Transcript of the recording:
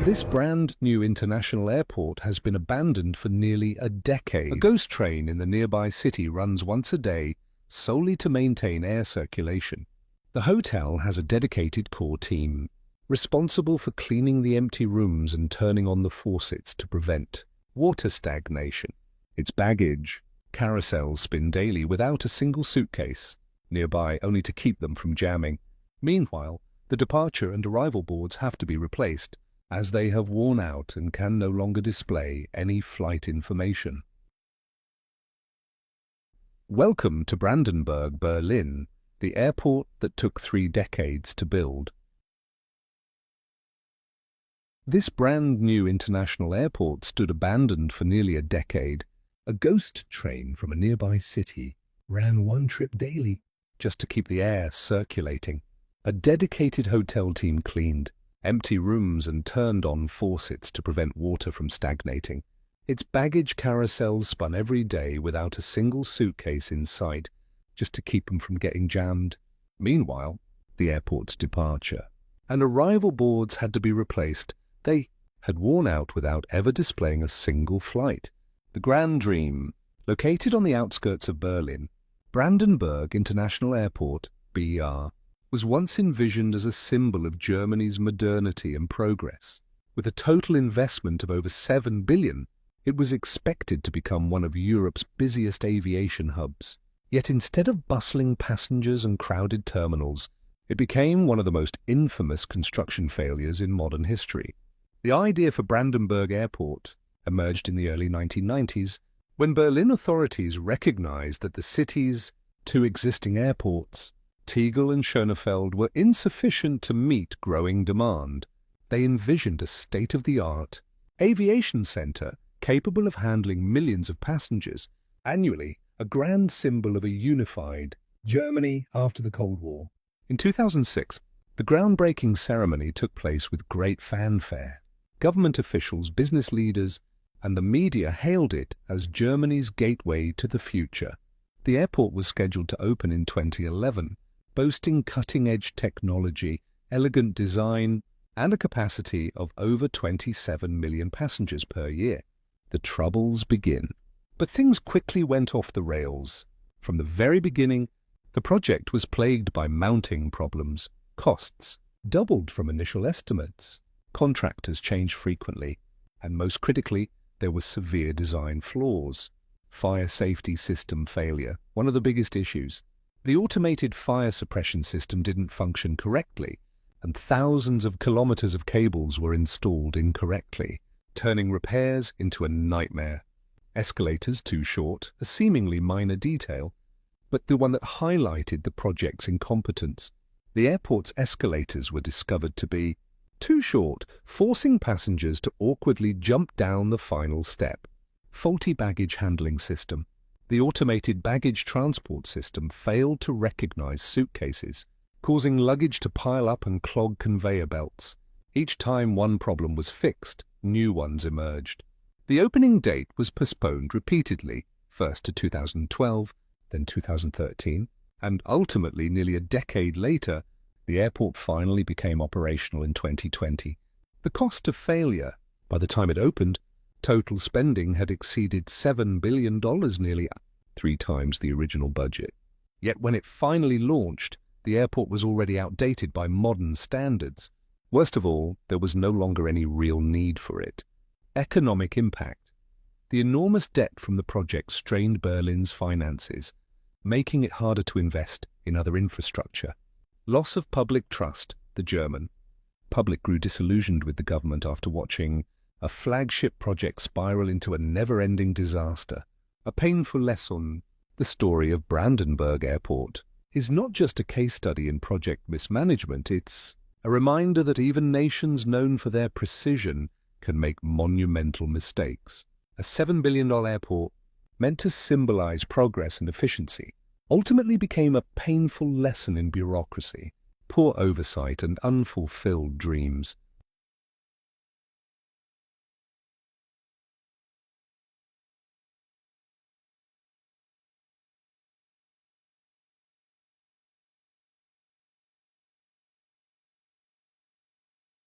This brand new international airport has been abandoned for nearly a decade. A ghost train in the nearby city runs once a day solely to maintain air circulation. The hotel has a dedicated core team, responsible for cleaning the empty rooms and turning on the faucets to prevent water stagnation. Its baggage carousels spin daily without a single suitcase nearby, only to keep them from jamming. Meanwhile, the departure and arrival boards have to be replaced, as they have worn out and can no longer display any flight information. Welcome to Brandenburg, Berlin, the airport that took 3 decades to build. This brand new international airport stood abandoned for nearly a decade. A ghost train from a nearby city ran one trip daily just to keep the air circulating. A dedicated hotel team cleaned empty rooms and turned on faucets to prevent water from stagnating. Its baggage carousels spun every day without a single suitcase in sight, just to keep them from getting jammed. Meanwhile, the airport's departure and arrival boards had to be replaced. They had worn out without ever displaying a single flight. The Grand Dream, located on the outskirts of Berlin, Brandenburg International Airport, BER, was once envisioned as a symbol of Germany's modernity and progress. With a total investment of over 7 billion, it was expected to become one of Europe's busiest aviation hubs. Yet instead of bustling passengers and crowded terminals, it became one of the most infamous construction failures in modern history. The idea for Brandenburg Airport emerged in the early 1990s, when Berlin authorities recognized that the city's 2 existing airports, Tegel and Schönefeld, were insufficient to meet growing demand. They envisioned a state-of-the-art aviation center capable of handling millions of passengers annually, a grand symbol of a unified Germany after the Cold War. In 2006, the groundbreaking ceremony took place with great fanfare. Government officials, business leaders, and the media hailed it as Germany's gateway to the future. The airport was scheduled to open in 2011, boasting cutting-edge technology, elegant design, and a capacity of over 27 million passengers per year. The troubles begin. But things quickly went off the rails. From the very beginning, the project was plagued by mounting problems. Costs doubled from initial estimates. Contractors changed frequently, and most critically, there were severe design flaws. Fire safety system failure, one of the biggest issues. The automated fire suppression system didn't function correctly, and thousands of kilometers of cables were installed incorrectly, turning repairs into a nightmare. Escalators too short, a seemingly minor detail, but the one that highlighted the project's incompetence. The airport's escalators were discovered to be too short, forcing passengers to awkwardly jump down the final step. Faulty baggage handling system. The automated baggage transport system failed to recognize suitcases, causing luggage to pile up and clog conveyor belts. Each time one problem was fixed, new ones emerged. The opening date was postponed repeatedly, first to 2012, then 2013, and ultimately nearly a decade later, the airport finally became operational in 2020. The cost of failure: by the time it opened, total spending had exceeded $7 billion, nearly 3 times the original budget. Yet when it finally launched, the airport was already outdated by modern standards. Worst of all, there was no longer any real need for it. Economic impact. The enormous debt from the project strained Berlin's finances, making it harder to invest in other infrastructure. Loss of public trust. The German public grew disillusioned with the government after watching a flagship project spiral into a never-ending disaster. A painful lesson. The story of Brandenburg Airport is not just a case study in project mismanagement, it's a reminder that even nations known for their precision can make monumental mistakes. A $7 billion airport, meant to symbolize progress and efficiency, ultimately became a painful lesson in bureaucracy, poor oversight, and unfulfilled dreams.